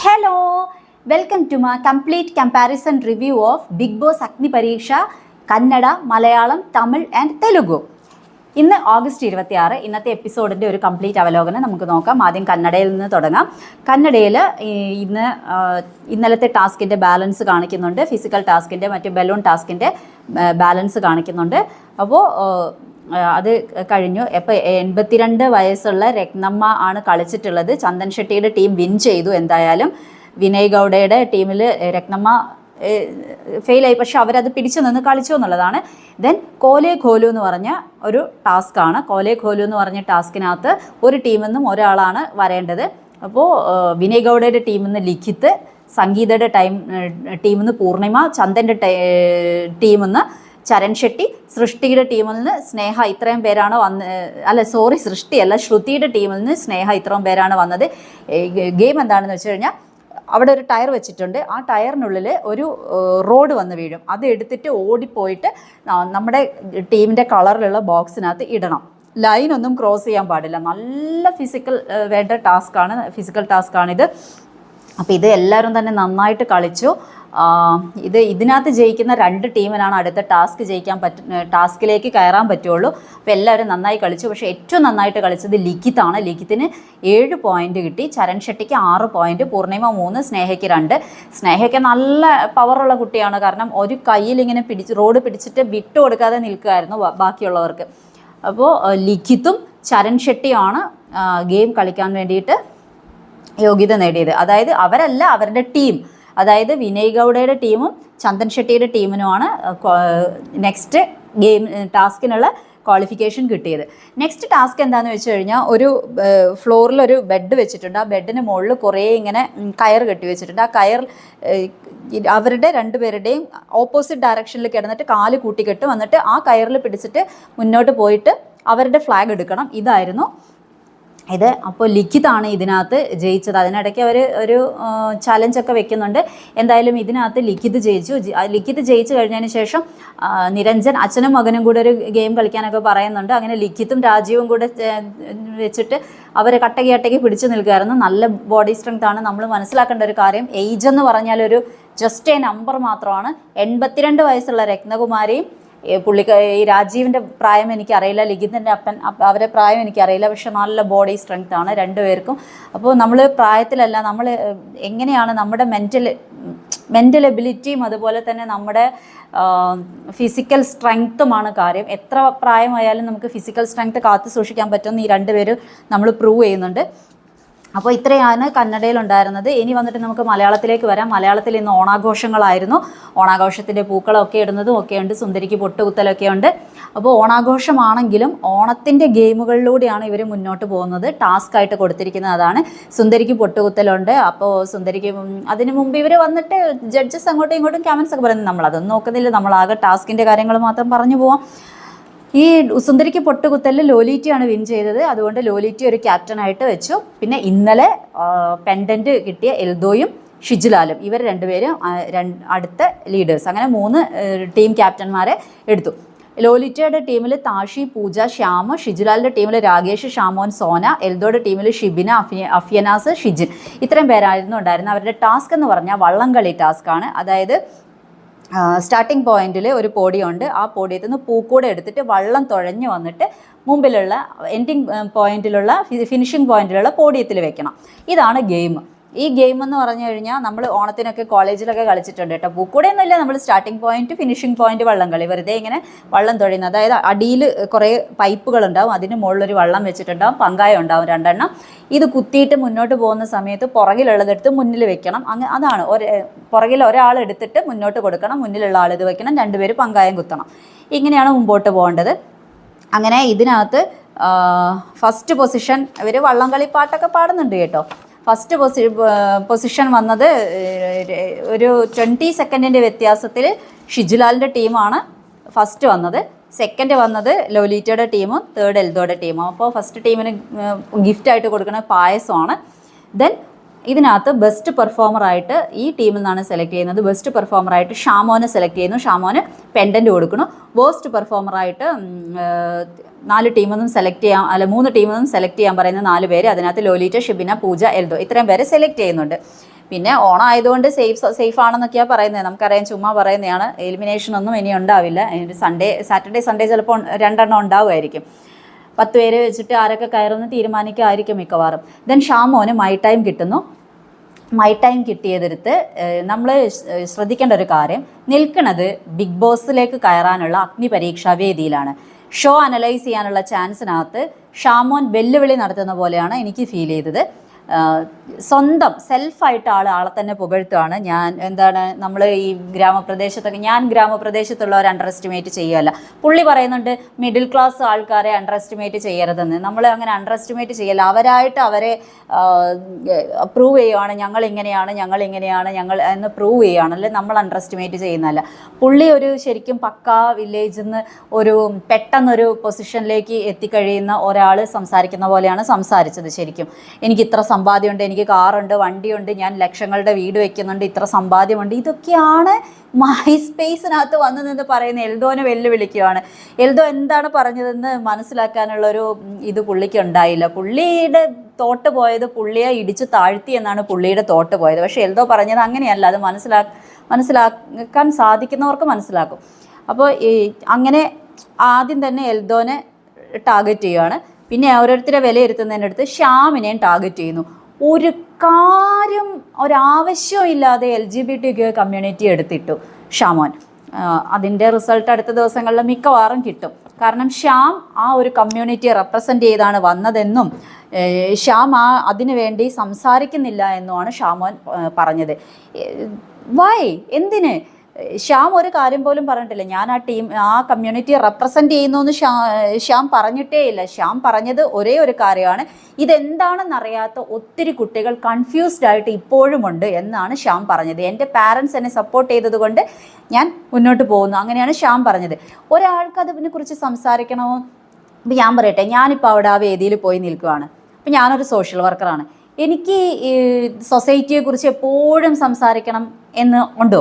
Hello, welcome to my complete comparison review of Big Boss Agni Pariksha, Kannada, Malayalam, Tamil and Telugu. ഇന്ന് August 26 ഇന്നത്തെ എപ്പിസോഡിൻ്റെ ഒരു complete അവലോകനം നമുക്ക് നോക്കാം. ആദ്യം കന്നഡയിൽ നിന്ന് തുടങ്ങാം. കന്നഡയിൽ ഇന്നലത്തെ ടാസ്കിൻ്റെ ബാലൻസ് കാണിക്കുന്നുണ്ട്. ഫിസിക്കൽ ടാസ്കിൻ്റെ മറ്റ് ബലൂൺ ടാസ്കിൻ്റെ ബാലൻസ് കാണിക്കുന്നുണ്ട്. അപ്പോൾ അത് കഴിഞ്ഞു. ഇപ്പോൾ 82 വയസ്സുള്ള രത്നമ്മ ആണ് കളിച്ചിട്ടുള്ളത്. ചന്ദൻ ഷെട്ടിയുടെ ടീം വിൻ ചെയ്തു. എന്തായാലും വിനയ് ഗൗഡയുടെ ടീമിൽ രത്നമ്മ ഫെയിലായി, പക്ഷെ അവരത് പിടിച്ചു നിന്ന് കളിച്ചു എന്നുള്ളതാണ്. ദെൻ കോലെ ഖോലു എന്ന് പറഞ്ഞ ഒരു ടാസ്ക്കാണ്. കോലെ ഖോലു എന്ന് പറഞ്ഞ ടാസ്കിനകത്ത് ഒരു ടീമിൽ നിന്നും ഒരാളാണ് വരേണ്ടത്. അപ്പോൾ വിനയ് ഗൗഡയുടെ ടീമിൽ നിന്ന് ലിഖിത്ത്, സംഗീതയുടെ ടീമിൽ നിന്ന് പൂർണിമ, ചന്ദൻ്റെ ടീമിൽ നിന്ന് ചരൺ ഷെട്ടി, സൃഷ്ടിയുടെ ടീമിൽ നിന്ന് സ്നേഹ, ഇത്രയും പേരാണ് സൃഷ്ടിയല്ല, ശ്രുതിയുടെ ടീമിൽ നിന്ന് സ്നേഹ, ഇത്രയും പേരാണ് വന്നത്. ഗെയിം എന്താണെന്ന് വെച്ച് കഴിഞ്ഞാൽ അവിടെ ഒരു ടയർ വെച്ചിട്ടുണ്ട്. ആ ടയറിനുള്ളിൽ ഒരു റോഡ് വന്ന് വീഴും. അത് എടുത്തിട്ട് ഓടിപ്പോയിട്ട് നമ്മുടെ ടീമിൻ്റെ കളറിലുള്ള ബോക്സിനകത്ത് ഇടണം. ലൈനൊന്നും ക്രോസ് ചെയ്യാൻ പാടില്ല. നല്ല വേണ്ട ഫിസിക്കൽ ടാസ്ക്കാണിത്. അപ്പോൾ ഇത് എല്ലാവരും തന്നെ നന്നായിട്ട് കളിച്ചു. ഇതിനകത്ത് ജയിക്കുന്ന 2 ടീമിനാണ് അടുത്ത ടാസ്കിലേക്ക് കയറാൻ പറ്റുള്ളൂ. അപ്പോൾ എല്ലാവരും നന്നായി കളിച്ചു. പക്ഷേ ഏറ്റവും നന്നായിട്ട് കളിച്ചത് ലിഖിത്താണ്. ലിഖിത്തിന് 7 പോയിന്റ് കിട്ടി. ചരൺ ഷെട്ടിക്ക് 6 പോയിന്റ്, പൂർണിമ 3, സ്നേഹയ്ക്ക് 2. സ്നേഹയ്ക്ക് നല്ല പവറുള്ള കുട്ടിയാണ്. കാരണം ഒരു കയ്യിൽ ഇങ്ങനെ റോഡ് പിടിച്ചിട്ട് വിട്ടു കൊടുക്കാതെ നിൽക്കുമായിരുന്നു ബാക്കിയുള്ളവർക്ക്. അപ്പോൾ ലിഖിത്തും ചരൺ ഷെട്ടിയാണ് ഗെയിം കളിക്കാൻ വേണ്ടിയിട്ട് യോഗ്യത നേടിയത്. അതായത് അവരല്ല, അവരുടെ ടീം, അതായത് വിനയ് ഗൗഡയുടെ ടീമും ചന്ദൻ ഷെട്ടിയുടെ ടീമിനുമാണ് നെക്സ്റ്റ് ഗെയിം ടാസ്കിനുള്ള ക്വാളിഫിക്കേഷൻ കിട്ടിയത്. നെക്സ്റ്റ് ടാസ്ക് എന്താണെന്ന് വെച്ച് കഴിഞ്ഞാൽ ഒരു ഫ്ലോറിലൊരു ബെഡ് വെച്ചിട്ടുണ്ട്. ആ ബെഡിന് മുകളിൽ കുറേ ഇങ്ങനെ കയർ കെട്ടി വെച്ചിട്ടുണ്ട്. ആ കയർ അവരുടെ 2 പേരുടെയും ഓപ്പോസിറ്റ് ഡയറക്ഷനിൽ കിടന്നിട്ട് കാല് കൂട്ടിക്കെട്ടും. എന്നിട്ട് ആ കയറിൽ പിടിച്ചിട്ട് മുന്നോട്ട് പോയിട്ട് അവരുടെ ഫ്ലാഗ് എടുക്കണം. ഇതായിരുന്നു ഇത്. അപ്പോൾ ലിഖിതാണ് ഇതിനകത്ത് ജയിച്ചത്. അതിനിടയ്ക്ക് അവർ ഒരു ചലഞ്ചൊക്കെ വെക്കുന്നുണ്ട്. എന്തായാലും ഇതിനകത്ത് ലിഖിത് ജയിച്ചു. ലിഖിത് ജയിച്ചു കഴിഞ്ഞതിന് ശേഷം നിരഞ്ജൻ അച്ഛനും മകനും കൂടെ ഒരു ഗെയിം കളിക്കാനൊക്കെ പറയുന്നുണ്ട്. അങ്ങനെ ലിഖിത്തും രാജീവും കൂടെ വെച്ചിട്ട് അവർ കട്ടയ്ക്ക് പിടിച്ചു നിൽക്കുകയായിരുന്നു. നല്ല ബോഡി സ്ട്രെങ്ത് ആണ്. നമ്മൾ മനസ്സിലാക്കേണ്ട ഒരു കാര്യം, ഏജ് എന്ന് പറഞ്ഞാൽ ഒരു ജസ്റ്റ് എ നമ്പർ മാത്രമാണ്. 82 വയസ്സുള്ള രത്നകുമാരിയും ഈ രാജീവിൻ്റെ പ്രായം എനിക്കറിയില്ല, ലിഖിത്തിൻ്റെ അപ്പൻ അവരുടെ പ്രായം എനിക്കറിയില്ല, പക്ഷെ നല്ല ബോഡി സ്ട്രെങ്ത് ആണ് 2 പേർക്കും. അപ്പോൾ നമ്മൾ പ്രായത്തിലല്ല, നമ്മൾ എങ്ങനെയാണ് നമ്മുടെ മെൻ്റൽ എബിലിറ്റിയും അതുപോലെ തന്നെ നമ്മുടെ ഫിസിക്കൽ സ്ട്രെങ്ത്തുമാണ് കാര്യം. എത്ര പ്രായമായാലും നമുക്ക് ഫിസിക്കൽ സ്ട്രെങ്ത് കാത്തു സൂക്ഷിക്കാൻ പറ്റുമെന്ന് ഈ 2 പേര് നമ്മൾ പ്രൂവ് ചെയ്യുന്നുണ്ട്. അപ്പോൾ ഇത്രയാണ് കന്നഡയിലുണ്ടായിരുന്നത്. ഇനി വന്നിട്ട് നമുക്ക് മലയാളത്തിലേക്ക് വരാം. മലയാളത്തിൽ ഇന്ന് ഓണാഘോഷങ്ങളായിരുന്നു. ഓണാഘോഷത്തിൻ്റെ പൂക്കളമൊക്കെ ഇടുന്നതും ഒക്കെ ഉണ്ട്. സുന്ദരിക്ക് പൊട്ടുകുത്തലൊക്കെ ഉണ്ട്. അപ്പോൾ ഓണാഘോഷമാണെങ്കിലും ഓണത്തിൻ്റെ ഗെയിമുകളിലൂടെയാണ് ഇവർ മുന്നോട്ട് പോകുന്നത്. ടാസ്ക്കായിട്ട് കൊടുത്തിരിക്കുന്നത് അതാണ്. സുന്ദരിക്ക് പൊട്ടുകുത്തലുണ്ട്. അപ്പോൾ സുന്ദരിക്ക് അതിന് മുമ്പ് ഇവർ വന്നിട്ട് ജഡ്ജസ് അങ്ങോട്ടും ഇങ്ങോട്ടും കമൻസ് ഒക്കെ പറയുന്നത് നമ്മളതൊന്നും നോക്കുന്നില്ല. നമ്മളാകെ ടാസ്കിൻ്റെ കാര്യങ്ങൾ മാത്രം പറഞ്ഞു പോവാം. ഈ സുന്ദരിക്ക് പൊട്ടുകുത്തലിൽ ലോലിറ്റിയാണ് വിൻ ചെയ്തത്. അതുകൊണ്ട് ലോലിറ്റി ഒരു ക്യാപ്റ്റനായിട്ട് വെച്ചു. പിന്നെ ഇന്നലെ പെൻഡൻറ്റ് കിട്ടിയ എൽദോയും ഷിജുലാലും, ഇവർ 2 പേരും അടുത്ത ലീഡേഴ്സ്. അങ്ങനെ 3 ടീം ക്യാപ്റ്റന്മാരെ എടുത്തു. ലോലിറ്റയുടെ ടീമിൽ താഷി, പൂജ, ശ്യാം. ഷിജുലാലിൻ്റെ ടീമിൽ രാകേഷ്, ഷാമോൻ, സോന. എൽദോയുടെ ടീമിൽ ഷിബിന, അഫ്യനാസ്, ഷിജിൻ. ഇത്രയും പേരായിരുന്നു ഉണ്ടായിരുന്നത്. അവരുടെ ടാസ്ക് എന്ന് പറഞ്ഞാൽ വള്ളംകളി ടാസ്ക്കാണ്. അതായത് സ്റ്റാർട്ടിംഗ് പോയിന്റിൽ ഒരു പോഡിയുണ്ട്. ആ പോഡിയത്തിൽ നിന്ന് പൂക്കൂടെ എടുത്തിട്ട് വള്ളം തുഴഞ്ഞു വന്നിട്ട് മുമ്പിലുള്ള എൻഡിങ് പോയിന്റിലുള്ള ഫിനിഷിംഗ് പോയിന്റിലുള്ള പോഡിയത്തിൽ വെക്കണം. ഇതാണ് ഗെയിം. ഈ ഗെയിം എന്ന് പറഞ്ഞു കഴിഞ്ഞാൽ നമ്മൾ ഓണത്തിനൊക്കെ കോളേജിലൊക്കെ കളിച്ചിട്ടുണ്ട് കേട്ടോ. പൂക്കൂടെയൊന്നുമില്ല, നമ്മൾ സ്റ്റാർട്ടിംഗ് പോയിന്റ് ഫിനിഷിംഗ് പോയിന്റ് വള്ളം കളി, വെറുതെ ഇങ്ങനെ വള്ളം തുഴയുന്നത്. അതായത് അടിയിൽ കുറേ പൈപ്പുകളുണ്ടാവും, അതിന് മുകളിലൊരു വള്ളം വെച്ചിട്ടുണ്ടാവും, പങ്കായം ഉണ്ടാവും 2 എണ്ണം. ഇത് കുത്തിയിട്ട് മുന്നോട്ട് പോകുന്ന സമയത്ത് പുറകിലുള്ളതെടുത്ത് മുന്നിൽ വെക്കണം. അതാണ് പുറകിൽ ഒരാൾ എടുത്തിട്ട് മുന്നോട്ട് കൊടുക്കണം, മുന്നിലുള്ള ആൾ ഇത് വെക്കണം, 2 പേര് പങ്കായം കുത്തണം. ഇങ്ങനെയാണ് മുമ്പോട്ട് പോകേണ്ടത്. അങ്ങനെ ഇതിനകത്ത് ഫസ്റ്റ് പൊസിഷൻ ഇവർ വള്ളം കളി പാട്ടൊക്കെ പാടുന്നുണ്ട് കേട്ടോ. ഫസ്റ്റ് പൊസിഷൻ വന്നത് ഒരു 20 സെക്കൻഡിൻ്റെ വ്യത്യാസത്തിൽ ഷിജുലാലിൻ്റെ ടീമാണ് ഫസ്റ്റ് വന്നത്. സെക്കൻഡ് വന്നത് ലോലിറ്റയുടെ ടീമും തേർഡ് എൽദോയുടെ ടീമും. അപ്പോൾ ഫസ്റ്റ് ടീമിന് ഗിഫ്റ്റായിട്ട് കൊടുക്കുന്ന പായസമാണ്. ദെൻ ഇതിനകത്ത് ബെസ്റ്റ് പെർഫോമറായിട്ട് ഈ ടീമിൽ നിന്നാണ് സെലക്ട് ചെയ്യുന്നത്. ബെസ്റ്റ് പെർഫോമറായിട്ട് ഷാമോനെ സെലക്ട് ചെയ്യുന്നു. ഷാമോന് പെൻഡൻറ്റ് കൊടുക്കുന്നു. വേസ്റ്റ് പെർഫോമറായിട്ട് 4 ടീമിൽ നിന്നും സെലക്ട് ചെയ്യാം, അല്ല 3 ടീമിൽ നിന്നും സെലക്ട് ചെയ്യാൻ പറയുന്ന 4 പേര്. അതിനകത്ത് ലോലിറ്റ, ഷിബിന, പൂജ, എൽദോ ഇത്രയും പേരെ സെലക്ട് ചെയ്യുന്നുണ്ട്. പിന്നെ ഓണം ആയതുകൊണ്ട് സേഫ് ആണെന്നൊക്കെയാണ് പറയുന്നത്. നമുക്കറിയാം, ചുമ്മാ പറയുന്നതാണ്. എലിമിനേഷൻ ഒന്നും ഇനി ഉണ്ടാവില്ല. സാറ്റർഡേ സൺഡേ ചിലപ്പോൾ 2 എണ്ണം ഉണ്ടാവുമായിരിക്കും. 10 പേര് വെച്ചിട്ട് ആരൊക്കെ കയറുമെന്ന് തീരുമാനിക്കുമായിരിക്കും മിക്കവാറും. ദെൻ ഷാമോന് മൈ ടൈം കിട്ടുന്നു. മൈ ടൈം കിട്ടിയതെടുത്ത് നമ്മൾ ശ്രദ്ധിക്കേണ്ട ഒരു കാര്യം, നിൽക്കുന്നത് ബിഗ് ബോസിലേക്ക് കയറാനുള്ള അഗ്നി പരീക്ഷാ വേദിയിലാണ്. ഷോ അനലൈസ് ചെയ്യാനുള്ള ചാൻസിനകത്ത് ഷാമോൻ വെല്ലുവിളി നടത്തുന്ന പോലെയാണ് എനിക്ക് ഫീൽ ചെയ്തത്. സ്വന്തം സെൽഫായിട്ട് ആളെ തന്നെ പുകഴ്ത്തുകയാണ്. നമ്മൾ ഈ ഗ്രാമപ്രദേശത്തൊക്കെ, ഞാൻ ഗ്രാമപ്രദേശത്തുള്ളവരെ അണ്ടർ എസ്റ്റിമേറ്റ് ചെയ്യുകയല്ല. പുള്ളി പറയുന്നുണ്ട് മിഡിൽ ക്ലാസ് ആൾക്കാരെ അണ്ടർ എസ്റ്റിമേറ്റ് ചെയ്യരുതെന്ന്. നമ്മൾ അങ്ങനെ അണ്ടർ എസ്റ്റിമേറ്റ് ചെയ്യല്ല. അവരായിട്ട് അവരെ പ്രൂവ് ചെയ്യുകയാണ്, ഞങ്ങൾ ഞങ്ങൾ എന്ന് പ്രൂവ് ചെയ്യുകയാണ്, അല്ലെ നമ്മൾ അണ്ടർ എസ്റ്റിമേറ്റ് ചെയ്യുന്നതല്ല. പുള്ളി ഒരു ശരിക്കും പക്കാ വില്ലേജിൽ നിന്ന് പെട്ടെന്നൊരു പൊസിഷനിലേക്ക് എത്തിക്കഴിയുന്ന ഒരാൾ സംസാരിക്കുന്ന പോലെയാണ് സംസാരിച്ചത്. ശരിക്കും എനിക്ക് ഇത്ര സമ്പാദ്യമുണ്ട്, എനിക്ക് കാറുണ്ട്, വണ്ടിയുണ്ട്, ഞാൻ ലക്ഷങ്ങളുടെ വീട് വെക്കുന്നുണ്ട്, ഇത്ര സമ്പാദ്യമുണ്ട്, ഇതൊക്കെയാണ് മൈ സ്പേസിനകത്ത് വന്നു നിന്ന് പറയുന്ന. എൽദോനെ വെല്ലുവിളിക്കുകയാണ്. എൽദോ എന്താണ് പറഞ്ഞതെന്ന് മനസ്സിലാക്കാനുള്ളൊരു ഇത് പുള്ളിക്ക് ഉണ്ടായില്ല. പുള്ളിയുടെ തോട്ട് പോയത് പുള്ളിയെ ഇടിച്ച് താഴ്ത്തി എന്നാണ് പുള്ളിയുടെ തോട്ട് പോയത്. പക്ഷേ എൽദോ പറഞ്ഞത് അങ്ങനെയല്ല. അത് മനസ്സിലാക്കാൻ സാധിക്കുന്നവർക്ക് മനസ്സിലാക്കും. അപ്പോൾ അങ്ങനെ ആദ്യം തന്നെ എൽദോനെ ടാർഗറ്റ് ചെയ്യുകയാണ്. പിന്നെ ഓരോരുത്തരെ വിലയിരുത്തുന്നതിനടുത്ത് ഷ്യാമിനെയും ടാർഗറ്റ് ചെയ്യുന്നു. ഒരു കാര്യം ഒരാവശ്യവും ഇല്ലാതെ LGBTQ കമ്മ്യൂണിറ്റി എടുത്തിട്ടു ഷാമോൻ. അതിൻ്റെ റിസൾട്ട് അടുത്ത ദിവസങ്ങളിൽ മിക്കവാറും കിട്ടും. കാരണം ശ്യാം ആ ഒരു കമ്മ്യൂണിറ്റിയെ റെപ്രസെൻ്റ് ചെയ്താണ് വന്നതെന്നും ശ്യാം അതിനു വേണ്ടി സംസാരിക്കുന്നില്ല എന്നുമാണ് ഷാമോൻ പറഞ്ഞത്. വൈ? എന്തിന്? ശ്യാം ഒരു കാര്യം പോലും പറഞ്ഞിട്ടില്ല. ഞാൻ ആ കമ്മ്യൂണിറ്റിയെ റെപ്രസെൻ്റ് ചെയ്യുന്നു എന്ന് ശ്യാം പറഞ്ഞിട്ടേ ഇല്ല. ശ്യാം പറഞ്ഞത് ഒരേ ഒരു കാര്യമാണ്, ഇതെന്താണെന്നറിയാത്ത ഒത്തിരി കുട്ടികൾ കൺഫ്യൂസ്ഡ് ആയിട്ട് ഇപ്പോഴുമുണ്ട് എന്നാണ് ശ്യാം പറഞ്ഞത്. എൻ്റെ പാരൻസ് എന്നെ സപ്പോർട്ട് ചെയ്തത് കൊണ്ട് ഞാൻ മുന്നോട്ട് പോകുന്നു, അങ്ങനെയാണ് ശ്യാം പറഞ്ഞത്. ഒരാൾക്ക് അതിനെക്കുറിച്ച് സംസാരിക്കണമോ? ഇപ്പം ഞാൻ പറയട്ടെ, ഞാനിപ്പോൾ അവിടെ ആ വേദിയിൽ പോയി നിൽക്കുകയാണ്. അപ്പം ഞാനൊരു സോഷ്യൽ വർക്കറാണ്. എനിക്ക് ഈ സൊസൈറ്റിയെക്കുറിച്ച് എപ്പോഴും സംസാരിക്കണം എന്ന് ഉണ്ടോ?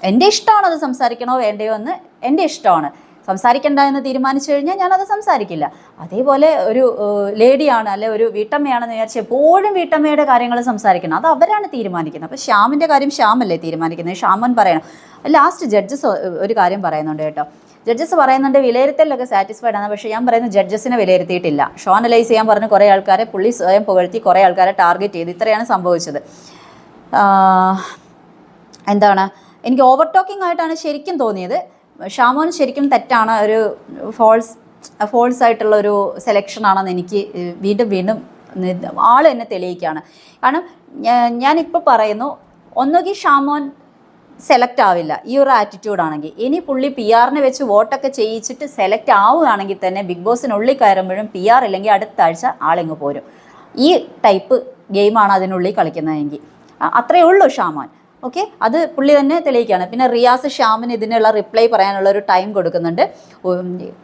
എൻ്റെ ഇഷ്ടമാണ് അത് സംസാരിക്കണോ വേണ്ടയോ എന്ന് എൻ്റെ ഇഷ്ടമാണ്. സംസാരിക്കണ്ട എന്ന് തീരുമാനിച്ചു കഴിഞ്ഞാൽ ഞാനത് സംസാരിക്കില്ല. അതേപോലെ ഒരു ലേഡിയാണ്, അല്ലെ ഒരു വീട്ടമ്മയാണെന്ന് വിചാരിച്ച് എപ്പോഴും വീട്ടമ്മയുടെ കാര്യങ്ങൾ സംസാരിക്കണം, അത് അവരാണ് തീരുമാനിക്കുന്നത്. അപ്പോൾ ശ്യാമിൻ്റെ കാര്യം ശ്യാമല്ലേ തീരുമാനിക്കുന്നത്, ശ്യാമൻ പറയണം. ലാസ്റ്റ് ജഡ്ജസ് ഒരു കാര്യം പറയുന്നുണ്ട് കേട്ടോ. ജഡ്ജസ് പറയുന്നുണ്ട് വിലയിരുത്തലൊക്കെ സാറ്റിസ്ഫൈഡ് ആണ്. പക്ഷേ ഞാൻ പറയുന്നത് ജഡ്ജസിനെ വിലയിരുത്തിയിട്ടില്ല. ഷോ അനലൈസ് ചെയ്യാൻ പറഞ്ഞ് കുറേ ആൾക്കാരെ പുള്ളി സ്വയം പുകഴ്ത്തി, കുറേ ആൾക്കാരെ ടാർഗറ്റ് ചെയ്ത്. ഇത്രയാണ് സംഭവിച്ചത്. എനിക്ക് ഓവർ ടോക്കിംഗ് ആയിട്ടാണ് ശരിക്കും തോന്നിയത്. ഷാമോൻ ശരിക്കും തെറ്റാണ്, ഒരു ഫോൾസ് ആയിട്ടുള്ള ഒരു സെലക്ഷൻ ആണെന്ന് എനിക്ക് വീണ്ടും ആൾ എന്നെ തെളിയിക്കുകയാണ്. കാരണം ഞാനിപ്പോൾ പറയുന്നു, ഒന്നുകിൽ ഷാമോൻ സെലക്ട് ആവില്ല ഈ ഒരു ആറ്റിറ്റ്യൂഡാണെങ്കിൽ. ഇനി പുള്ളി PR-നെ വെച്ച് വോട്ടൊക്കെ ചെയ്യിച്ചിട്ട് സെലക്ട് ആവുകയാണെങ്കിൽ തന്നെ ബിഗ് ബോസിനുള്ളിൽ കയറുമ്പോഴും PR ഇല്ലെങ്കിൽ അടുത്ത ആഴ്ച ആളിങ്ങ് പോരും. ഈ ടൈപ്പ് ഗെയിമാണ് അതിനുള്ളിൽ കളിക്കുന്നതെങ്കിൽ. അത്രയേ ഉള്ളൂ ഷാമോൻ. ഓക്കെ, അത് പുള്ളി തന്നെ തെളിയിക്കുകയാണ്. പിന്നെ റിയാസ് ഷ്യാമിന് ഇതിനുള്ള റിപ്ലൈ പറയാനുള്ള ഒരു ടൈം കൊടുക്കുന്നുണ്ട്.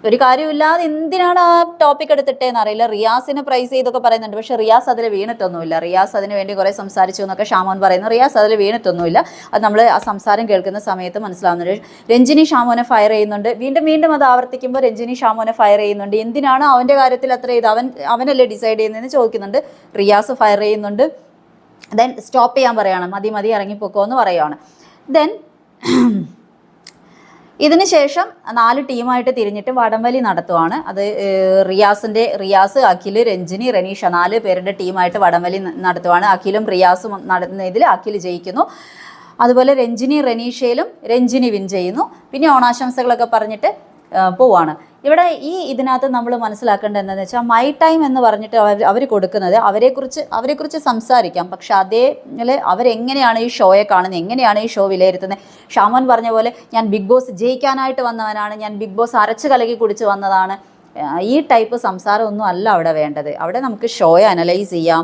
ഒരു കാര്യമില്ലാതെ എന്തിനാണ് ആ ടോപ്പിക് എടുത്തിട്ടേന്ന് അറിയില്ല. റിയാസിനെ പ്രൈസ് ചെയ്തൊക്കെ പറയുന്നുണ്ട്, പക്ഷേ റിയാസ് അതിൽ വീണിട്ടൊന്നുമില്ല. റിയാസ് അതിന് വേണ്ടി കുറേ സംസാരിച്ചു എന്നൊക്കെ ഷാമോൻ പറയുന്നു. റിയാസ് അതിൽ വീണിട്ടൊന്നുമില്ല. അത് നമ്മൾ ആ സംസാരം കേൾക്കുന്ന സമയത്ത് മനസ്സിലാവുന്നുണ്ട്. രഞ്ജിനി ഷാമോനെ ഫയർ ചെയ്യുന്നുണ്ട്. വീണ്ടും അത് ആവർത്തിക്കുമ്പോൾ രഞ്ജിനി ഷാമോനെ ഫയർ ചെയ്യുന്നുണ്ട്. എന്തിനാണ് അവൻ്റെ കാര്യത്തിൽ അത്ര ഇത് അവനല്ലേ ഡിസൈഡ് ചെയ്യുന്നതെന്ന് ചോദിക്കുന്നുണ്ട്. റിയാസ് ഫയർ ചെയ്യുന്നുണ്ട്. ദെൻ സ്റ്റോപ്പ് ചെയ്യാൻ പറയുകയാണ്, മതി ഇറങ്ങിപ്പോക്കോ എന്ന് പറയുകയാണ്. ദെൻ ഇതിന് ശേഷം 4 ടീമായിട്ട് തിരിഞ്ഞിട്ട് വടംവലി നടത്തുവാണ്. അത് റിയാസ്, അഖിൽ, രഞ്ജിനി, റെനീഷ 4 പേരുടെ ടീമായിട്ട് വടംവലി നടത്തുവാണ്. അഖിലും റിയാസും നടത്തുന്നതിൽ അഖിൽ ജയിക്കുന്നു. അതുപോലെ രഞ്ജിനി, റെനീഷയിലും രഞ്ജിനി വിൻ ചെയ്യുന്നു. പിന്നെ ഓണാശംസകളൊക്കെ പറഞ്ഞിട്ട് പോവാണ്. ഇവിടെ ഇതിനകത്ത് നമ്മൾ മനസ്സിലാക്കേണ്ടത് എന്താണെന്ന് വെച്ചാൽ, മൈ ടൈം എന്ന് പറഞ്ഞിട്ട് അവർ കൊടുക്കുന്നത് അവരെക്കുറിച്ച് സംസാരിക്കാം. പക്ഷെ അതേപോലെ അവരെങ്ങനെയാണ് ഈ ഷോയെ കാണുന്നത്, എങ്ങനെയാണ് ഈ ഷോ വിലയിരുത്തുന്നത്. ഷാമോൻ പറഞ്ഞ പോലെ ഞാൻ ബിഗ് ബോസ് ജയിക്കാനായിട്ട് വന്നവനാണ്, ഞാൻ ബിഗ് ബോസ് അരച്ച് കലക്കി കുടിച്ച് വന്നതാണ്. ഈ ടൈപ്പ് സംസാരമൊന്നും അല്ല അവിടെ വേണ്ടത്. അവിടെ നമുക്ക് ഷോയെ അനലൈസ് ചെയ്യാം,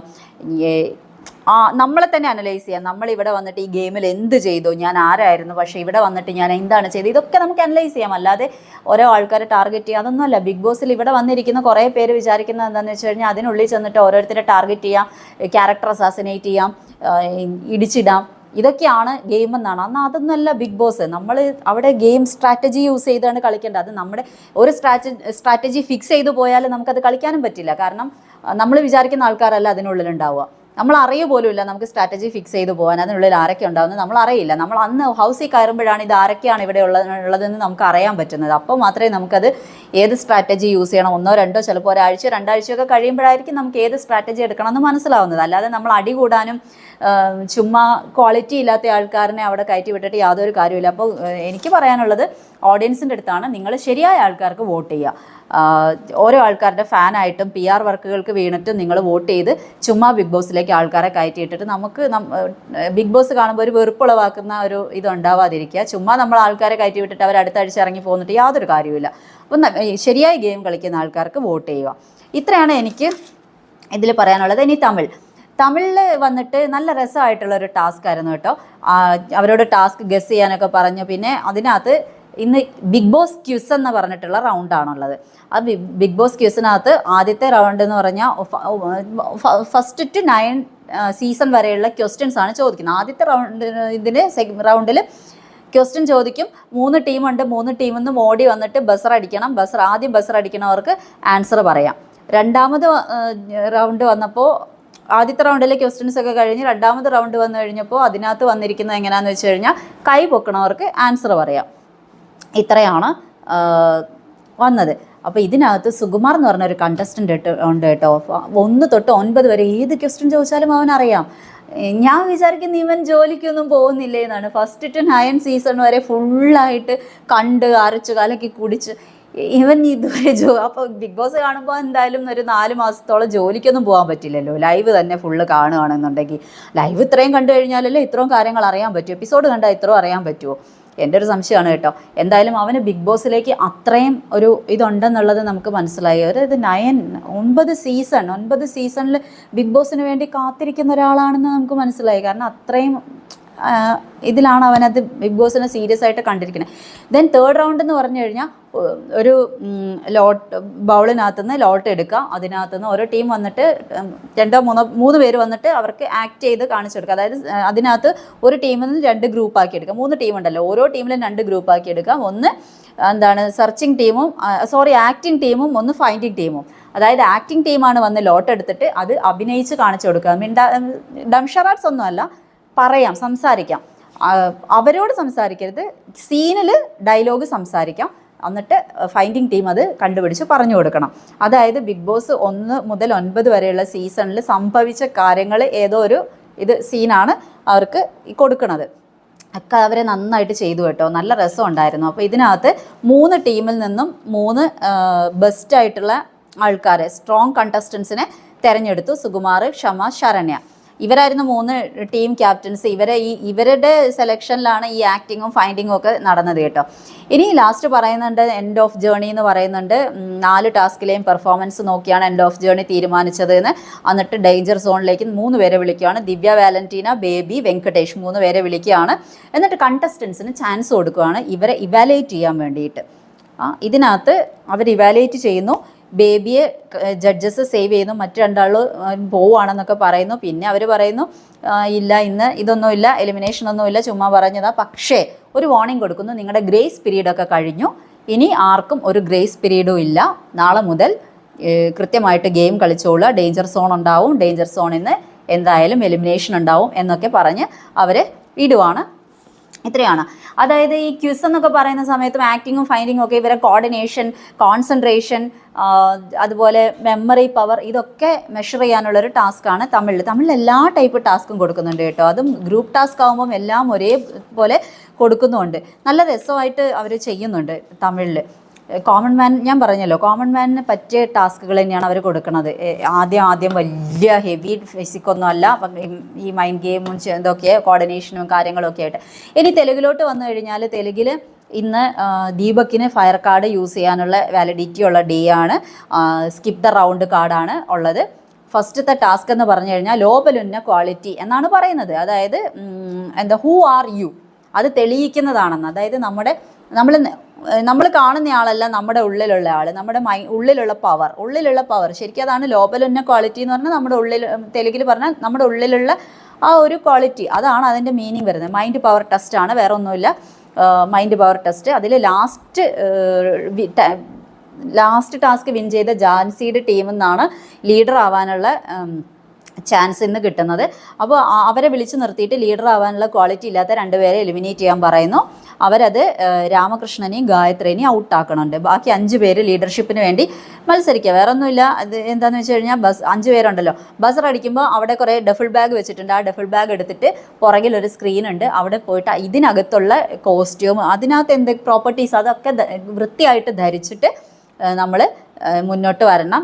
നമ്മളെ തന്നെ അനലൈസ് ചെയ്യാം. നമ്മളിവിടെ വന്നിട്ട് ഈ ഗെയിമിൽ എന്ത് ചെയ്തു, ഞാൻ ആരായിരുന്നു, പക്ഷേ ഇവിടെ വന്നിട്ട് ഞാൻ എന്താണ് ചെയ്തത്, ഇതൊക്കെ നമുക്ക് അനലൈസ് ചെയ്യാം. അല്ലാതെ ഓരോ ആൾക്കാരെ ടാർഗറ്റ് ചെയ്യുക അതൊന്നുമല്ല. ബിഗ് ബോസിൽ ഇവിടെ വന്നിരിക്കുന്ന കുറേ പേര് വിചാരിക്കുന്നത് എന്താണെന്ന് വെച്ച് കഴിഞ്ഞാൽ, അതിനുള്ളിൽ ചെന്നിട്ട് ഓരോരുത്തരെ ടാർഗറ്റ് ചെയ്യാം, ക്യാരക്ടർ അസാസിനേറ്റ് ചെയ്യാം, ഇടിച്ചിടാം, ഇതൊക്കെയാണ് ഗെയിം എന്നാണ്. എന്നാൽ അതൊന്നുമല്ല ബിഗ് ബോസ്. നമ്മൾ അവിടെ ഗെയിം സ്ട്രാറ്റജി യൂസ് ചെയ്താണ് കളിക്കേണ്ടത്. അത് നമ്മുടെ ഒരു സ്ട്രാറ്റജി ഫിക്സ് ചെയ്തു പോയാൽ നമുക്കത് കളിക്കാനും പറ്റില്ല. കാരണം നമ്മൾ വിചാരിക്കുന്ന ആൾക്കാരല്ല അതിനുള്ളിലുണ്ടാവുക. നമ്മൾ അറിയ പോലും ഇല്ല നമുക്ക് സ്ട്രാറ്റജി ഫിക്സ് ചെയ്ത് പോകാൻ, അതിനുള്ളിൽ ആരൊക്കെ ഉണ്ടാകുന്നത് നമ്മൾ അറിയില്ല. നമ്മൾ അന്ന് ഹൗസിൽ കയറുമ്പോഴാണ് ഇത് ആരൊക്കെയാണ് ഇവിടെ ഉള്ളതെന്ന് നമുക്ക് അറിയാൻ പറ്റുന്നത്. അപ്പോൾ മാത്രമേ നമുക്കത് ഏത് സ്ട്രാറ്റജി യൂസ് ചെയ്യണം, 1 2 ചിലപ്പോൾ ഒരാഴ്ച 2 ആഴ്ചയൊക്കെ കഴിയുമ്പോഴായിരിക്കും നമുക്ക് ഏത് സ്ട്രാറ്റജി എടുക്കണം എന്ന് മനസ്സിലാവുന്നത്. അല്ലാതെ നമ്മൾ അടി കൂടാനും ചുമ്മാ ക്വാളിറ്റി ഇല്ലാത്ത ആൾക്കാരനെ അവിടെ കയറ്റി വിട്ടിട്ട് യാതൊരു കാര്യമില്ല. അപ്പോൾ എനിക്ക് പറയാനുള്ളത് ഓഡിയൻസിൻ്റെ അടുത്താണ്, നിങ്ങൾ ശരിയായ ആൾക്കാർക്ക് വോട്ട് ചെയ്യുക. ഓരോ ആൾക്കാരുടെ ഫാനായിട്ടും PR വർക്കുകൾക്ക് വീണിട്ടും നിങ്ങൾ വോട്ട് ചെയ്ത് ചുമ്മാ ബിഗ് ബോസിലേക്ക് ആൾക്കാരെ കയറ്റിയിട്ടിട്ട് നമുക്ക് ബിഗ് ബോസ് കാണുമ്പോൾ ഒരു വെറുപ്പുളവാക്കുന്ന ഒരു ഇതുണ്ടാവാതിരിക്കുക. ചുമ്മാ നമ്മൾ ആൾക്കാരെ കയറ്റി വിട്ടിട്ട് അവർ അടുത്ത ആഴ്ച ഇറങ്ങി പോകുന്നിട്ട് യാതൊരു കാര്യമില്ല. അപ്പം ശരിയായ ഗെയിം കളിക്കുന്ന ആൾക്കാർക്ക് വോട്ട് ചെയ്യുക. ഇത്രയാണ് എനിക്ക് ഇതിൽ പറയാനുള്ളത്. ഇനി തമിഴിൽ വന്നിട്ട് നല്ല രസമായിട്ടുള്ളൊരു ടാസ്ക് ആയിരുന്നു കേട്ടോ. അവരോട് ടാസ്ക് ഗസ് ചെയ്യാനൊക്കെ പറഞ്ഞു. പിന്നെ അതിനകത്ത് ഇന്ന് ബിഗ് ബോസ് ക്യൂസ് എന്ന് പറഞ്ഞിട്ടുള്ള റൗണ്ടാണുള്ളത്. ആ ബിഗ് ബോസ് ക്യൂസിനകത്ത് ആദ്യത്തെ റൗണ്ട് എന്ന് പറഞ്ഞാൽ ഫസ്റ്റ് ടു 9 സീസൺ വരെയുള്ള ക്വസ്റ്റ്യൻസ് ആണ് ചോദിക്കുന്നത്. ആദ്യത്തെ റൗണ്ടിൽ ക്വസ്റ്റ്യൻ ചോദിക്കും. 3 ടീമുണ്ട്. 3 ടീമിൽ നിന്നും ഓടി വന്നിട്ട് ബസർ അടിക്കണം. ആദ്യം ബസർ അടിക്കണവർക്ക് ആൻസർ പറയാം. രണ്ടാമത് റൗണ്ട് വന്നപ്പോൾ ആദ്യത്തെ റൗണ്ടിലെ ക്വസ്റ്റ്യൻസ് ഒക്കെ കഴിഞ്ഞ് രണ്ടാമത് റൗണ്ട് വന്നു കഴിഞ്ഞപ്പോൾ അതിനകത്ത് വന്നിരിക്കുന്നത് എങ്ങനെയാണെന്ന് വെച്ച് കഴിഞ്ഞാൽ കൈ പൊക്കണവർക്ക് ആൻസർ പറയാം. ഇത്രയാണ് വന്നത്. അപ്പോൾ ഇതിനകത്ത് സുകുമാർ എന്ന് പറഞ്ഞൊരു കണ്ടസ്റ്റൻ്റ് ഉണ്ട് കേട്ടോ. 1 തൊട്ട് 9 വരെ ഏത് ക്വസ്റ്റ്യൻ ചോദിച്ചാലും അവനറിയാം. ഞാൻ വിചാരിക്കുന്നു ഇവൻ ജോലിക്കൊന്നും പോകുന്നില്ലേ എന്നാണ്. ഫസ്റ്റ് ടു 9 സീസൺ വരെ ഫുള്ളായിട്ട് കണ്ട് അരച്ച് കലക്കി കുടിച്ച് ഇവൻ ഇതുവരെ അപ്പോൾ ബിഗ് ബോസ് കാണുമ്പോൾ എന്തായാലും ഒരു 4 മാസത്തോളം ജോലിക്കൊന്നും പോകാൻ പറ്റില്ലല്ലോ. ലൈവ് തന്നെ ഫുള്ള് കാണുകയാണെന്നുണ്ടെങ്കിൽ ലൈവ് ഇത്രയും കണ്ടു കഴിഞ്ഞാലല്ലേ ഇത്രയും കാര്യങ്ങൾ അറിയാൻ പറ്റും. എപ്പിസോഡ് കണ്ടാൽ ഇത്രയും അറിയാൻ പറ്റുമോ? എൻ്റെ ഒരു സംശയമാണ് കേട്ടോ. എന്തായാലും അവന് ബിഗ് ബോസിലേക്ക് അത്രയും ഒരു ഇതുണ്ടെന്നുള്ളത് നമുക്ക് മനസ്സിലായി. ഇത് 9 സീസണിൽ ബിഗ് ബോസിന് വേണ്ടി കാത്തിരിക്കുന്ന ഒരാളാണെന്ന് നമുക്ക് മനസ്സിലായി. കാരണം അത്രയും ഇതിലാണ് അവനത് ബിഗ് ബോസിനെ സീരിയസ് ആയിട്ട് കണ്ടിരിക്കുന്നത്. ദെൻ തേർഡ് റൗണ്ട് എന്ന് പറഞ്ഞു കഴിഞ്ഞാൽ ഒരു ബൗളിനകത്തുനിന്ന് ലോട്ട് എടുക്കുക. അതിനകത്തുനിന്ന് ഓരോ ടീം വന്നിട്ട് 2 3 പേര് വന്നിട്ട് അവർക്ക് ആക്ട് ചെയ്ത് കാണിച്ചു കൊടുക്കുക. അതായത് അതിനകത്ത് ഒരു ടീമിൽ നിന്ന് 2 ഗ്രൂപ്പാക്കി എടുക്കുക. 3 ടീമുണ്ടല്ലോ, ഓരോ ടീമിലും 2 ഗ്രൂപ്പാക്കി എടുക്കുക. ഒന്ന് സെർച്ചിങ് ടീമും ആക്ടിങ് ടീമും, ഒന്ന് ഫൈൻഡിങ് ടീമും. അതായത് ആക്ടിങ് ടീമാണ് വന്ന് ലോട്ട് എടുത്തിട്ട് അത് അഭിനയിച്ച് കാണിച്ചു കൊടുക്കുക. ഡംഷറാട്സ് ഒന്നുമല്ല, സംസാരിക്കാം. അവരോട് സംസാരിക്കരുത്, സീനിൽ ഡയലോഗ് സംസാരിക്കാം. എന്നിട്ട് ഫൈൻഡിങ് ടീം അത് കണ്ടുപിടിച്ച് പറഞ്ഞു കൊടുക്കണം. അതായത് ബിഗ് ബോസ് 1 മുതൽ 9 വരെയുള്ള സീസണിൽ സംഭവിച്ച കാര്യങ്ങൾ ഏതോ ഒരു സീനാണ് അവർക്ക് കൊടുക്കുന്നത്. ഒക്കെ അവരെ നന്നായിട്ട് ചെയ്തു കേട്ടോ. നല്ല രസം ഉണ്ടായിരുന്നു. അപ്പോൾ ഇതിനകത്ത് 3 ടീമിൽ നിന്നും 3 ബെസ്റ്റായിട്ടുള്ള ആൾക്കാരെ, സ്ട്രോങ് കണ്ടസ്റ്റൻസിനെ തിരഞ്ഞെടുത്തു. സുകുമാർ, ക്ഷമ, ശരണ്യ, ഇവരായിരുന്നു 3 ടീം ക്യാപ്റ്റൻസ്. ഇവരുടെ സെലക്ഷനിലാണ് ഈ ആക്ടിങ്ങും ഫൈൻഡിങ്ങും ഒക്കെ നടന്നത് കേട്ടോ. ഇനി ലാസ്റ്റ് പറയുന്നുണ്ട് എൻഡ് ഓഫ് ജേർണി എന്ന് പറയുന്നുണ്ട്. 4 ടാസ്കിലെയും പെർഫോമൻസ് നോക്കിയാണ് എൻഡ് ഓഫ് ജേർണി തീരുമാനിച്ചത് എന്ന്. എന്നിട്ട് ഡേഞ്ചർ സോണിലേക്ക് 3 പേരെ വിളിക്കുകയാണ്. ദിവ്യ, വാലന്റീന, ബേബി, വെങ്കടേഷ് 3 പേരെ വിളിക്കുകയാണ്. എന്നിട്ട് കണ്ടസ്റ്റൻസിന് ചാൻസ് കൊടുക്കുകയാണ് ഇവരെ ഇവാലുവേറ്റ് ചെയ്യാൻ വേണ്ടിയിട്ട്. ഇതിനകത്ത് അവർ ഇവാലുവേറ്റ് ചെയ്യുന്നു. ബേബിയെ ജഡ്ജസ് സേവ് ചെയ്യുന്നു, മറ്റു 2 പോവുകയാണെന്നൊക്കെ പറയുന്നു. പിന്നെ അവർ പറയുന്നു ഇല്ല, ഇന്ന് ഇതൊന്നുമില്ല, എലിമിനേഷൻ ഒന്നുമില്ല, ചുമ്മാ പറഞ്ഞതാ. പക്ഷേ ഒരു വാർണിംഗ് കൊടുക്കുന്നു, നിങ്ങളുടെ ഗ്രേസ് പീരീഡൊക്കെ കഴിഞ്ഞു, ഇനി ആർക്കും ഒരു ഗ്രേസ് പീരീഡും ഇല്ല. നാളെ മുതൽ കൃത്യമായിട്ട് ഗെയിം കളിച്ചോളുക. ഡേഞ്ചർ സോൺ ഉണ്ടാവും, ഡേഞ്ചർ സോണിൽ നിന്ന് എന്തായാലും എലിമിനേഷൻ ഉണ്ടാവും എന്നൊക്കെ പറഞ്ഞ് അവരെ ഇടുവാണ്. ഇത്രയാണ്. അതായത് ഈ ക്വിസ് എന്നൊക്കെ പറയുന്ന സമയത്തും ആക്ടിങ്ങും ഫൈൻഡിങ്ങും ഒക്കെ ഇവരെ കോർഡിനേഷൻ, കോൺസെൻട്രേഷൻ, അതുപോലെ മെമ്മറി പവർ, ഇതൊക്കെ മെഷർ ചെയ്യാനുള്ളൊരു ടാസ്ക്കാണ് തമിഴിൽ എല്ലാ ടൈപ്പ് ടാസ്കും കൊടുക്കുന്നുണ്ട് കേട്ടോ. അതും ഗ്രൂപ്പ് ടാസ്ക് ആകുമ്പം എല്ലാം ഒരേപോലെ കൊടുക്കുന്നുമുണ്ട്. നല്ല രസമായിട്ട് അവർ ചെയ്യുന്നുണ്ട് തമിഴിൽ. കോമൺ മാൻ, ഞാൻ പറഞ്ഞല്ലോ, കോമൺ മാനിന് പറ്റിയ ടാസ്കുകൾ തന്നെയാണ് അവർ കൊടുക്കുന്നത്. ആദ്യം വലിയ ഹെവി ഫിസിക്കൊന്നും അല്ല, ഈ മൈൻഡ് ഗെയിമും ഇതൊക്കെ കോർഡിനേഷനും കാര്യങ്ങളൊക്കെ ആയിട്ട്. ഇനി തെലുങ്കിലോട്ട് വന്നു കഴിഞ്ഞാൽ തെലുങ്കിൽ ഇന്ന് ദീപക്കിന് ഫയർ കാർഡ് യൂസ് ചെയ്യാനുള്ള വാലിഡിറ്റി ഉള്ള ഡേ ആണ്. സ്കിപ്പ് ദ റൗണ്ട് കാർഡാണ് ഉള്ളത്. ഫസ്റ്റത്തെ ടാസ്ക് എന്ന് പറഞ്ഞു കഴിഞ്ഞാൽ ലോബലുന്ന ക്വാളിറ്റി എന്നാണ് പറയുന്നത്. അതായത് ഹൂ ആർ യു, അത് തെളിയിക്കുന്നതാണെന്ന്. അതായത് നമ്മൾ കാണുന്ന ആളല്ല നമ്മുടെ ഉള്ളിലുള്ള ആൾ, നമ്മുടെ ഉള്ളിലുള്ള പവർ ശരിക്കും അതാണ് ലോബലുന്ന ക്വാളിറ്റി എന്ന് പറഞ്ഞാൽ. നമ്മുടെ ഉള്ളിൽ, തെലുങ്കിൽ പറഞ്ഞാൽ നമ്മുടെ ഉള്ളിലുള്ള ആ ഒരു ക്വാളിറ്റി, അതാണ് അതിൻ്റെ മീനിങ് വരുന്നത്. മൈൻഡ് പവർ ടെസ്റ്റ് ആണ്, വേറെ ഒന്നുമില്ല. Mind power test. അതിൽ ലാസ്റ്റ് ടാസ്ക് വിൻ ചെയ്ത ജാൻസിയുടെ ടീമിൽ നിന്നാണ് ലീഡർ ആവാനുള്ള ചാൻസ് ഇന്ന് കിട്ടുന്നത്. അപ്പോൾ അവരെ വിളിച്ചു നിർത്തിയിട്ട് ലീഡർ ആവാനുള്ള ക്വാളിറ്റി ഇല്ലാത്ത 2 പേരെ എലിമിനേറ്റ് ചെയ്യാൻ പറയുന്നു. അവരത് രാമകൃഷ്ണനെയും ഗായത്രിനെയും ഔട്ടാക്കണുണ്ട്. ബാക്കി 5 പേര് ലീഡർഷിപ്പിന് വേണ്ടി മത്സരിക്കുക. വേറെ ഒന്നുമില്ല. അത് എന്താണെന്ന് വെച്ച് കഴിഞ്ഞാൽ 5 പേരുണ്ടല്ലോ, ബസർ അടിക്കുമ്പോൾ അവിടെ കുറേ ഡഫിൾ ബാഗ് വെച്ചിട്ടുണ്ട്. ആ ഡഫിൾ ബാഗ് എടുത്തിട്ട് പുറകിലൊരു സ്ക്രീൻ ഉണ്ട്. അവിടെ പോയിട്ട് ഇതിനകത്തുള്ള കോസ്റ്റ്യൂം, അതിനകത്ത് എന്ത് പ്രോപ്പർട്ടീസ്, അതൊക്കെ വൃത്തിയായിട്ട് ധരിച്ചിട്ട് നമ്മൾ മുന്നോട്ട് വരണം.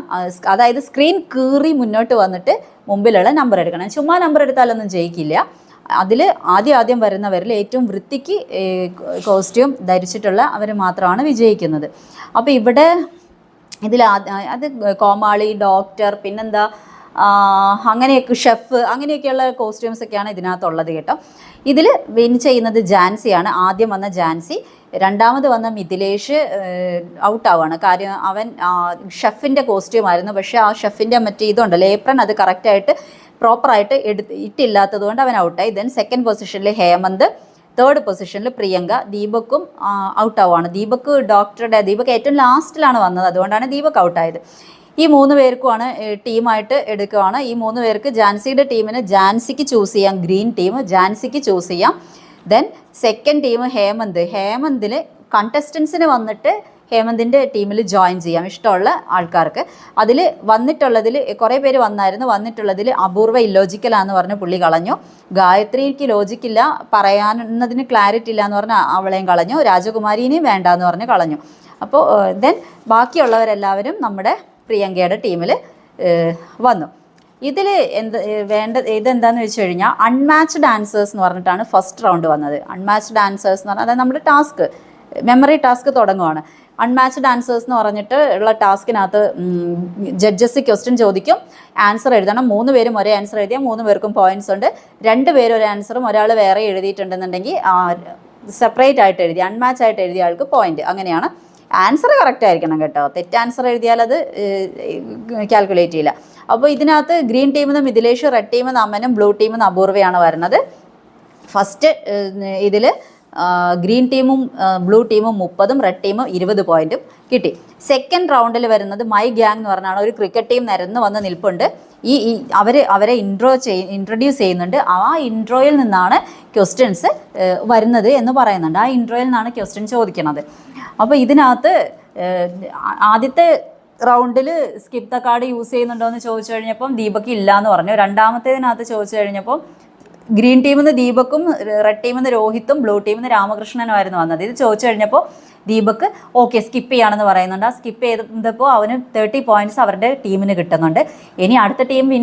അതായത് സ്ക്രീൻ കീറി മുന്നോട്ട് വന്നിട്ട് മുമ്പിലുള്ള നമ്പർ എടുക്കണം. ചുമ്മാ നമ്പർ എടുത്താലൊന്നും ജയിക്കില്ല. അതിൽ ആദ്യം വരുന്നവരിൽ ഏറ്റവും വൃത്തിക്ക് കോസ്റ്റ്യൂം ധരിച്ചിട്ടുള്ള അവർ മാത്രമാണ് വിജയിക്കുന്നത്. അപ്പോൾ ഇവിടെ ഇതിൽ അത് കോമാളി, ഡോക്ടർ, പിന്നെന്താ അങ്ങനെയൊക്കെ ഷെഫ്, അങ്ങനെയൊക്കെയുള്ള കോസ്റ്റ്യൂംസൊക്കെയാണ് ഇതിനകത്തുള്ളത് കേട്ടോ. ഇതിൽ വിൻ ചെയ്യുന്നത് ജാൻസിയാണ്. ആദ്യം വന്ന ജാൻസി, രണ്ടാമത് വന്ന മിഥിലേഷ് ഔട്ടാവാണ്. കാര്യം അവൻ ഷെഫിൻ്റെ കോസ്റ്റ്യൂം ആയിരുന്നു. പക്ഷേ ആ ഷെഫിൻ്റെ മറ്റേ ഇതുണ്ടല്ലോ ഏപ്രൺ, അത് കറക്റ്റായിട്ട് പ്രോപ്പറായിട്ട് ഇട്ടില്ലാത്തത് കൊണ്ട് അവൻ ഔട്ടായി. ദെൻ സെക്കൻഡ് പൊസിഷനിൽ ഹേമന്ത്, തേർഡ് പൊസിഷനിൽ പ്രിയങ്ക, ദീപക്കും ഔട്ടാവാണ്. ദീപക് ഏറ്റവും ലാസ്റ്റിലാണ് വന്നത്, അതുകൊണ്ടാണ് ദീപക് ഔട്ടായത്. ഈ 3 പേർക്കുമാണ് ടീമായിട്ട് എടുക്കുകയാണ്. ഈ 3 പേർക്ക് ജാൻസിയുടെ ടീമിന് ജാൻസിക്ക് ചൂസ് ചെയ്യാം, ഗ്രീൻ ടീം ജാൻസിക്ക് ചൂസ് ചെയ്യാം. ദെൻ സെക്കൻഡ് ടീം ഹേമന്തിൽ കണ്ടസ്റ്റൻസിന് വന്നിട്ട് ഹേമന്തിൻ്റെ ടീമിൽ ജോയിൻ ചെയ്യാം ഇഷ്ടമുള്ള ആൾക്കാർക്ക്. അതിൽ വന്നിട്ടുള്ളതിൽ കുറേ പേര് വന്നിട്ടുള്ളതിൽ അപൂർവ ഇല്ലോജിക്കലാന്ന് പറഞ്ഞ് പുള്ളി കളഞ്ഞു. ഗായത്രിക്ക് ലോജിക്കില്ല, പറയാനതിന് ക്ലാരിറ്റി ഇല്ല എന്ന് പറഞ്ഞ് അവളെയും കളഞ്ഞു. രാജകുമാരിനെയും വേണ്ട എന്ന് പറഞ്ഞ് കളഞ്ഞു. അപ്പോൾ ദെൻ ബാക്കിയുള്ളവരെല്ലാവരും നമ്മുടെ പ്രിയങ്കയുടെ ടീമിൽ വന്നു. ഇതിൽ ഇതെന്താണെന്ന് വെച്ച് കഴിഞ്ഞാൽ അൺമാച്ച്ഡ് ആൻസേഴ്സ് എന്ന് പറഞ്ഞിട്ടാണ് ഫസ്റ്റ് റൗണ്ട് വന്നത്. അൺമാച്ച്ഡ് ആൻസേഴ്സ് എന്ന് പറഞ്ഞാൽ അതായത് നമ്മുടെ ടാസ്ക്, മെമ്മറി ടാസ്ക് തുടങ്ങുവാണ്. അൺമാച്ച്ഡ് ആൻസേഴ്സ് എന്ന് പറഞ്ഞിട്ട് ഉള്ള ടാസ്കിനകത്ത് ജഡ്ജസ് ക്വസ്റ്റ്യൻ ചോദിക്കും, ആൻസർ എഴുതണം. 3 പേരും ഒരേ ആൻസർ എഴുതിയാൽ 3 പേർക്കും പോയിൻറ്റ്സ് ഉണ്ട്. 2 പേര് ഒരു ആൻസറും ഒരാൾ വേറെ എഴുതിയിട്ടുണ്ടെന്നുണ്ടെങ്കിൽ സെപ്പറേറ്റ് ആയിട്ട് എഴുതി അൺമാച്ച് ആയിട്ട് എഴുതിയ ആൾക്ക് പോയിൻറ്റ്. അങ്ങനെയാണ്. ആൻസർ കറക്റ്റ് ആയിരിക്കണം കേട്ടോ. തെറ്റ് ആൻസർ എഴുതിയാൽ അത് കാൽക്കുലേറ്റ് ചെയ്യില്ല. അപ്പോൾ ഇതിനകത്ത് ഗ്രീൻ ടീമിൽ നിന്ന് മിഥിലേഷ്, റെഡ് ടീമിൽ നിന്ന് അമ്മനും, ബ്ലൂ ടീമിൽ നിന്ന് അപൂർവയാണ് വരുന്നത്. ഫസ്റ്റ് ഇതിൽ ഗ്രീൻ ടീമും ബ്ലൂ ടീമും 30ഉം റെഡ് ടീമും 20 പോയിൻറ്റും കിട്ടി. സെക്കൻഡ് റൗണ്ടിൽ വരുന്നത് മൈ ഗ്യാങ് എന്ന് പറഞ്ഞാണ്. ഒരു ക്രിക്കറ്റ് ടീം നിരന്ന് വന്ന് നിൽപ്പുണ്ട്. അവരെ ഇൻട്രൊഡ്യൂസ് ചെയ്യുന്നുണ്ട്. ആ ഇൻട്രോയിൽ നിന്നാണ് ക്വസ്റ്റ്യൻസ് വരുന്നത് എന്ന് പറയുന്നുണ്ട്. ആ ഇൻട്രോയിൽ നിന്നാണ് ക്വസ്റ്റ്യൻ ചോദിക്കുന്നത്. അപ്പോൾ ഇതിനകത്ത് ആദ്യത്തെ റൗണ്ടിൽ സ്കിപ്പ് ദ കാർഡ് യൂസ് ചെയ്യുന്നുണ്ടോ എന്ന് ചോദിച്ചു കഴിഞ്ഞപ്പം ദീപക് ഇല്ല എന്ന് പറഞ്ഞു. രണ്ടാമത്തേതിനകത്ത് ചോദിച്ചു കഴിഞ്ഞപ്പോൾ ഗ്രീൻ ടീമിൽ നിന്ന് ദീപക്കും, റെഡ് ടീമിൽ നിന്ന് രോഹിത്തും, ബ്ലൂ ടീമിൽ നിന്ന് രാമകൃഷ്ണനുമായിരുന്നു വന്നത്. ഇത് ചോദിച്ചു കഴിഞ്ഞപ്പോൾ ദീപക് ഓക്കെ സ്കിപ്പ് ചെയ്യാണെന്ന് പറയുന്നുണ്ട്. ആ സ്കിപ്പ് ചെയ്തപ്പോൾ അവന് 30 പോയിൻറ്റ്സ് അവരുടെ ടീമിന് കിട്ടുന്നുണ്ട്. ഇനി അടുത്ത ടീം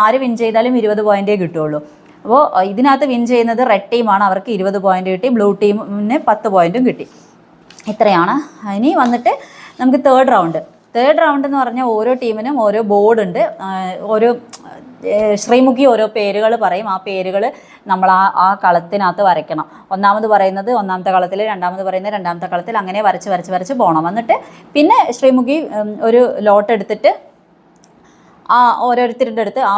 ആര് വിൻ ചെയ്താലും 20 പോയിൻറ്റേ കിട്ടുകയുള്ളൂ. അപ്പോൾ ഇതിനകത്ത് വിൻ ചെയ്യുന്നത് റെഡ് ടീമാണ്. അവർക്ക് 20 പോയിൻറ്റ് കിട്ടി. ബ്ലൂ ടീമിന് 10 പോയിൻറ്റും കിട്ടി. ഇത്രയാണ്. ഇനി വന്നിട്ട് നമുക്ക് തേർഡ് റൗണ്ട് എന്ന് പറഞ്ഞാൽ ഓരോ ടീമിനും ഓരോ ബോർഡുണ്ട്. ഓരോ ശ്രീമുഖി ഓരോ പേരുകൾ പറയും. ആ പേരുകൾ നമ്മൾ ആ കളത്തിനകത്ത് വരയ്ക്കണം. ഒന്നാമത് പറയുന്നത് ഒന്നാമത്തെ കളത്തിൽ, രണ്ടാമത് പറയുന്നത് രണ്ടാമത്തെ കളത്തിൽ, അങ്ങനെ വരച്ച് പോകണം. എന്നിട്ട് പിന്നെ ശ്രീമുഖി ഒരു ലോട്ട് എടുത്തിട്ട് ഓരോരുത്തരുടെ അടുത്ത് ആ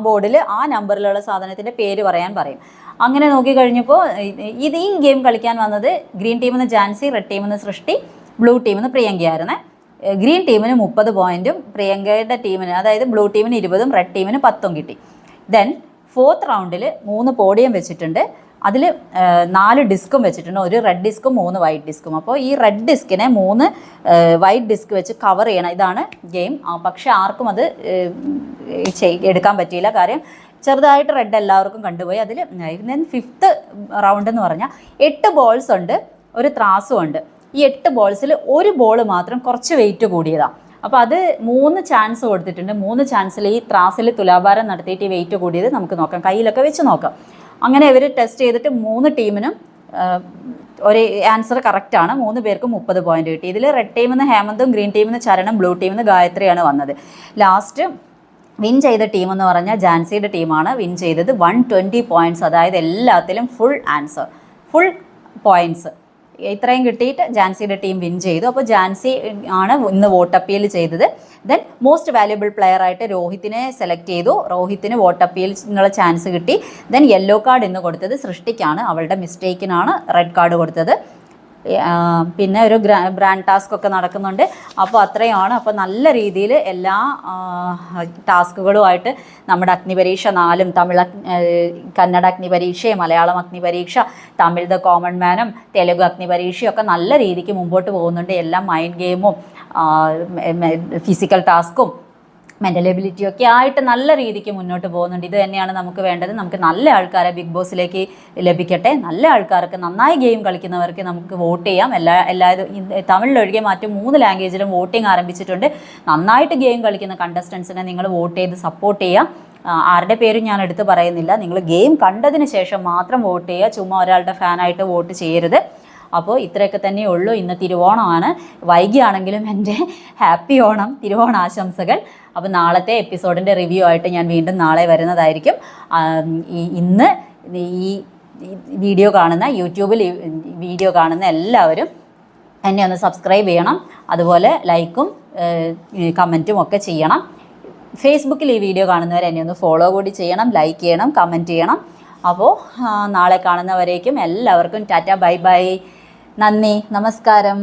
ബോർഡിൽ ആ നമ്പറിലുള്ള സാധനത്തിൻ്റെ പേര് പറയാൻ പറയും. അങ്ങനെ നോക്കിക്കഴിഞ്ഞപ്പോൾ ഈ ഗെയിം കളിക്കാൻ വന്നത് ഗ്രീൻ ടീമിൽ നിന്ന് ജാൻസി, റെഡ് ടീമിൽ നിന്ന് സൃഷ്ടി, ബ്ലൂ ടീമിൽ നിന്ന് പ്രിയങ്കയായിരുന്നേ. ഗ്രീൻ ടീമിന് 30 പോയിൻറ്റും പ്രിയങ്കയുടെ ടീമിന്, അതായത് ബ്ലൂ ടീമിന് 20ഉം റെഡ് ടീമിന് 10ഉം കിട്ടി. ദെൻ ഫോർത്ത് റൗണ്ടിൽ 3 പോഡിയം വെച്ചിട്ടുണ്ട്. അതിൽ 4 ഡിസ്കും വെച്ചിട്ടുണ്ട്. ഒരു റെഡ് ഡിസ്കും 3 വൈറ്റ് ഡിസ്കും. അപ്പോൾ ഈ റെഡ് ഡിസ്കിനെ 3 വൈറ്റ് ഡിസ്ക് വെച്ച് കവർ ചെയ്യണം. ഇതാണ് ഗെയിം. പക്ഷേ ആർക്കും അത് എടുക്കാൻ പറ്റിയില്ല. കാര്യം ചെറുതായിട്ട് റെഡ് എല്ലാവർക്കും കണ്ടുപോയി. അതിൽ ദെൻ ഫിഫ്ത്ത് റൗണ്ട് എന്ന് പറഞ്ഞാൽ 8 ബോൾസ് ഉണ്ട്, ഒരു ത്രാസും ഉണ്ട്. ഈ 8 ബോൾസിൽ ഒരു ബോൾ മാത്രം കുറച്ച് വെയിറ്റ് കൂടിയതാണ്. അപ്പോൾ അത് 3 ചാൻസ് കൊടുത്തിട്ടുണ്ട്. 3 ചാൻസിൽ ഈ ത്രാസിൽ തുലാഭാരം നടത്തിയിട്ട് ഈ വെയിറ്റ് കൂടിയത് നമുക്ക് നോക്കാം, കയ്യിലൊക്കെ വെച്ച് നോക്കാം. അങ്ങനെ ഇവർ ടെസ്റ്റ് ചെയ്തിട്ട് 3 ടീമിനും ഒരു ആൻസർ കറക്റ്റാണ്. 3 പേർക്കും 30 പോയിൻറ്റ് കിട്ടി. ഇതിൽ റെഡ് ടീമിൽ നിന്ന് ഹേമന്തും, ഗ്രീൻ ടീമിൽ നിന്ന് ചരണം, ബ്ലൂ ടീമിൽ നിന്ന് ഗായത്രിയാണ് വന്നത്. ലാസ്റ്റ് വിൻ ചെയ്ത ടീം എന്ന് പറഞ്ഞാൽ ജാൻസിയുടെ ടീമാണ് വിൻ ചെയ്തത്. 120 പോയിൻറ്റ്സ്, അതായത് എല്ലാത്തിലും ഫുൾ ആൻസർ, ഫുൾ പോയിൻറ്റ്സ് ഇത്രയും കിട്ടിയിട്ട് ജാൻസിയുടെ ടീം വിൻ ചെയ്തു. അപ്പോൾ ജാൻസി ആണ് ഇന്ന് വോട്ട് അപ്പീൽ ചെയ്തത്. ദെൻ മോസ്റ്റ് വാല്യുബിൾ പ്ലെയർ ആയിട്ട് രോഹിത്തിനെ സെലക്ട് ചെയ്തു. രോഹിത്തിന് വോട്ട് അപ്പീലിനുള്ള ചാൻസ് കിട്ടി. ദെൻ യെല്ലോ കാർഡ് ഇന്ന് കൊടുത്തത് സൃഷ്ടിക്കാണ്. അവളുടെ മിസ്റ്റേക്കിനാണ് റെഡ് കാർഡ് കൊടുത്തത്. പിന്നെ ഒരു ബ്രാൻഡ് ടാസ്ക് ഒക്കെ നടക്കുന്നുണ്ട്. അപ്പോൾ അത്രയുമാണ്. അപ്പോൾ നല്ല രീതിയിൽ എല്ലാ ടാസ്കുകളുമായിട്ട് നമ്മുടെ അഗ്നിപരീക്ഷ 4 തമിഴ് കന്നഡ അഗ്നിപരീക്ഷ, മലയാളം അഗ്നിപരീക്ഷ, തമിഴ് ദ കോമൺ മാനും, തെലുഗു അഗ്നിപരീക്ഷയൊക്കെ നല്ല രീതിക്ക് മുമ്പോട്ട് പോകുന്നുണ്ട്. എല്ലാം മൈൻഡ് ഗെയിമും ഫിസിക്കൽ ടാസ്കും മെൻ്റൽ എബിലിറ്റിയൊക്കെ ആയിട്ട് നല്ല രീതിക്ക് മുന്നോട്ട് പോകുന്നുണ്ട്. ഇത് തന്നെയാണ് നമുക്ക് വേണ്ടത്. നമുക്ക് നല്ല ആൾക്കാരെ ബിഗ് ബോസിലേക്ക് ലഭിക്കട്ടെ. നല്ല ആൾക്കാർക്ക്, നന്നായി ഗെയിം കളിക്കുന്നവർക്ക് നമുക്ക് വോട്ട് ചെയ്യാം. തമിഴിലൊഴികെ മറ്റു 3 ലാംഗ്വേജിലും വോട്ടിംഗ് ആരംഭിച്ചിട്ടുണ്ട്. നന്നായിട്ട് ഗെയിം കളിക്കുന്ന കണ്ടസ്റ്റൻസിനെ നിങ്ങൾ വോട്ട് ചെയ്ത് സപ്പോർട്ട് ചെയ്യാം. ആരുടെ പേരും ഞാൻ എടുത്ത് പറയുന്നില്ല. നിങ്ങൾ ഗെയിം കണ്ടതിന് ശേഷം മാത്രം വോട്ട് ചെയ്യുക. ചുമ്മാ ഒരാളുടെ ഫാനായിട്ട് വോട്ട് ചെയ്യരുത്. അപ്പോൾ ഇത്രയൊക്കെ തന്നെ ഉള്ളൂ. ഇന്ന് തിരുവോണമാണ്. വൈകിയാണെങ്കിലും എൻ്റെ ഹാപ്പി ഓണം, തിരുവോണ ആശംസകൾ. അപ്പോൾ നാളത്തെ എപ്പിസോഡിൻ്റെ റിവ്യൂ ആയിട്ട് ഞാൻ വീണ്ടും നാളെ വരുന്നതായിരിക്കും. ഇന്ന് ഈ വീഡിയോ കാണുന്ന, യൂട്യൂബിൽ വീഡിയോ കാണുന്ന എല്ലാവരും എന്നെ ഒന്ന് സബ്സ്ക്രൈബ് ചെയ്യണം. അതുപോലെ ലൈക്കും കമൻറ്റും ഒക്കെ ചെയ്യണം. ഫേസ്ബുക്കിൽ ഈ വീഡിയോ കാണുന്നവർ എന്നെ ഒന്ന് ഫോളോ കൂടി ചെയ്യണം, ലൈക്ക് ചെയ്യണം, കമൻറ്റ് ചെയ്യണം. അപ്പോൾ നാളെ കാണുന്നവരേക്കും എല്ലാവർക്കും ടാറ്റ, ബൈ ബൈ, നന്ദി, നമസ്കാരം.